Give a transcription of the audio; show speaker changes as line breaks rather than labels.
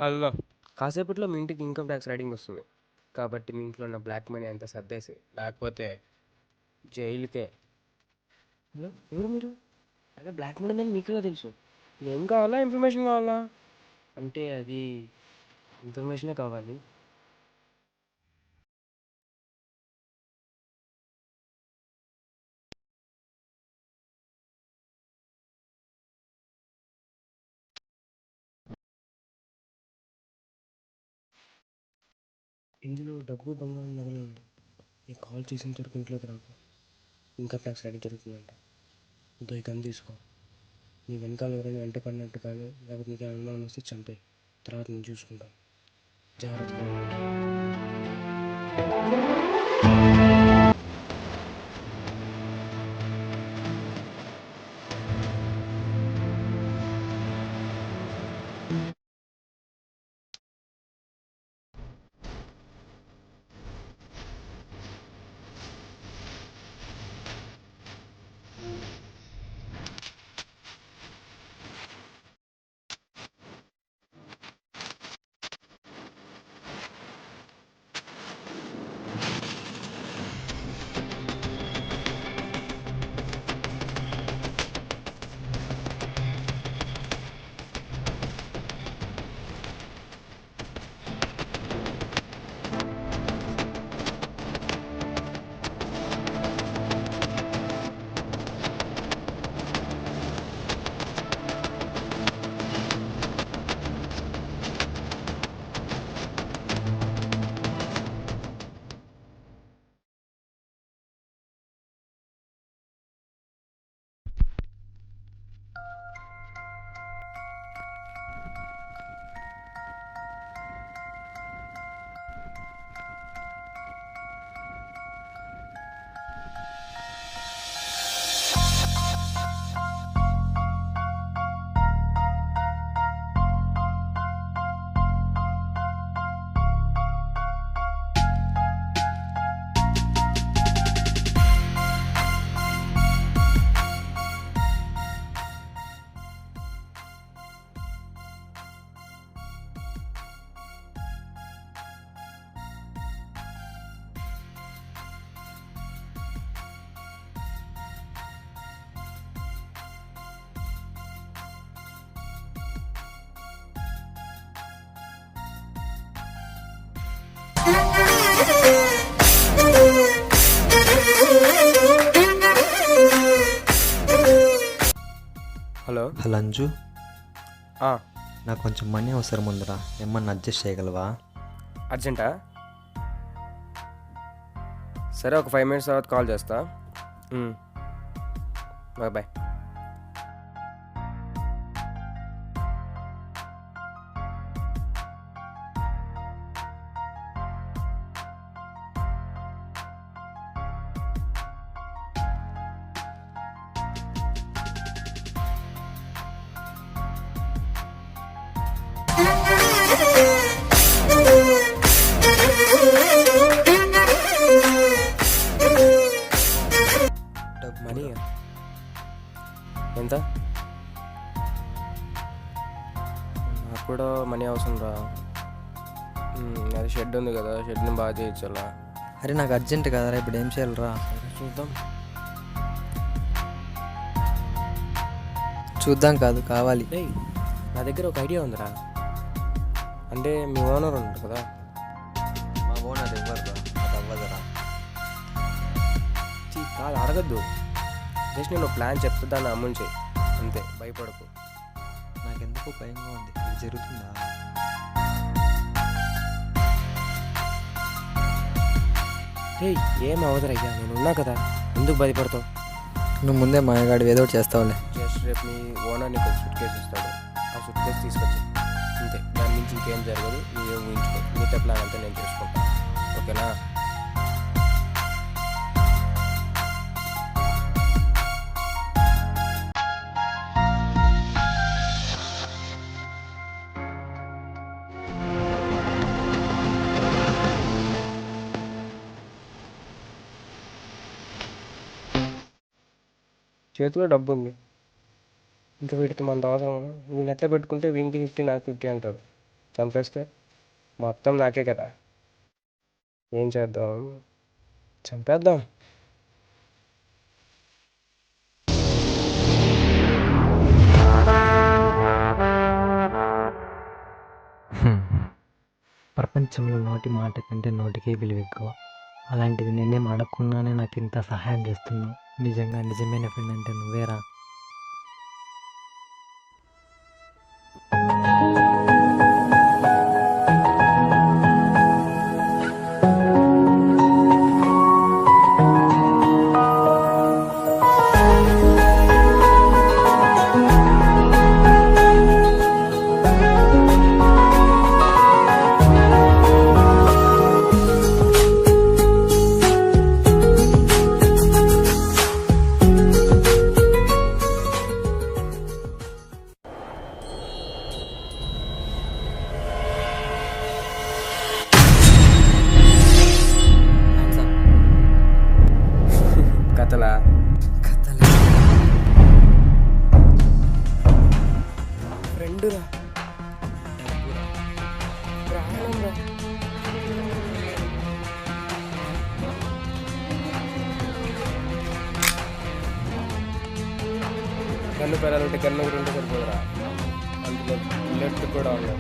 Hello, కాసేపట్లో మీ ఇంటికి income tax raiding వస్తుంది. కాబట్టి మీ ఇంట్లో ఉన్న బ్లాక్ మనీ అంతా సర్దేసి, లేకపోతే జైలుకే. హలో, ఎవరు మీరు? అదే బ్లాక్ మనీ అని మీకు తెలుసు. ఏం కావాలా, ఇన్ఫర్మేషన్ కావాలా? అంటే అది ఇన్ఫర్మేషనే కావాలి. ఇందులో డబ్బు బంగారం నగలు ఉంది. ఈ కాల్ చేసిన వరకు ఇంట్లోకి రాకు. ఇన్కమ్ ట్యాక్స్ రైడింగ్ జరుగుతుందంట. ఇంకో ఈ గన్ తీసుకో. నీ వెనకాల ఎవరైనా వెంట పడినట్టు కానీ లేకపోతే నీకు అనుమానం వస్తే చంపే. తర్వాత నేను చూసుకుంటాను. జాగ్రత్తగా ఉండు. హలో
హలో అంజు,
ఆ,
నాకు కొంచెం మనీ అవసరం ఉందిరా, ఏమన్నా అడ్జస్ట్ చేయగలవా?
అర్జెంటా? సరే, ఒక 5 minutes తర్వాత కాల్ చేస్తా. Bye bye. మనీ ఎంత? నాకు కూడా మనీ అవసరం రా. అది షెడ్ ఉంది కదా, షెడ్ని బాగా చేయించాలా.
అరే నాకు అర్జెంట్ కదరా, ఇప్పుడు ఏం చేయాలరా?
చూద్దాం.
చూద్దాం కాదు, కావాలి.
రేయ్, నా దగ్గర ఒక ఐడియా ఉందిరా. అంటే మీ ఓనర్ ఉన్నారు కదా.
మా ఓనర్ ఇవ్వరురా, అది అవ్వదురా.
కాదు, అడగద్దు. జస్ట్ నేను ప్లాన్ చెప్తే దాన్ని అమలు చేయి, అంతే. భయపడకు.
నాకెందుకు భయంగా ఉంది, ఇది జరుగుతుందా?
రేయ్, ఏం అవదరయ్యా, నేను ఉన్నా కదా, ఎందుకు భయపడతావు?
నువ్వు ముందే మాయగాడు ఏదో ఒకటి చేస్తావులే.
జస్ట్ రేపు మీ ఓనర్ నీకు ఒక సూట్ కేసు ఇస్తాడు, ఆ సూట్ కేసు తీసుకొచ్చి అంతే. దాని నుంచి ఇంకేం జరగదు, నువ్వేం ఊహించుకో. మిగతా ప్లాన్ అంతా నేను చేసుకుంటాను, ఓకేనా? చేతిలో డబ్బు ఉంది, ఇంకా వీటితో మన అవసరం. వీళ్ళు ఎట్లా పెట్టుకుంటే వీనికి 50 నాకు 50 అంటారు. చంపేస్తే మొత్తం నాకే కదా. ఏం చేద్దాం? చంపేద్దాం.
ప్రపంచంలో నోటి మాట కంటే నోటికే విలువ ఎక్కువ. అలాంటిది నేనేం అడగకుండానే నాకు ఇంత సహాయం చేస్తున్నావు. నిజంగా నిజమైన ఫ్రెండ్ అంటే నువ్వేరా.
కథలా? ఫ్రెండురా, ప్రాణంరా. కన్ను పెరాలంటే కన్ను ఒకటి ఉంటే సరిపోదురా, అందులో బుల్లెట్ కూడా ఉన్నాయి.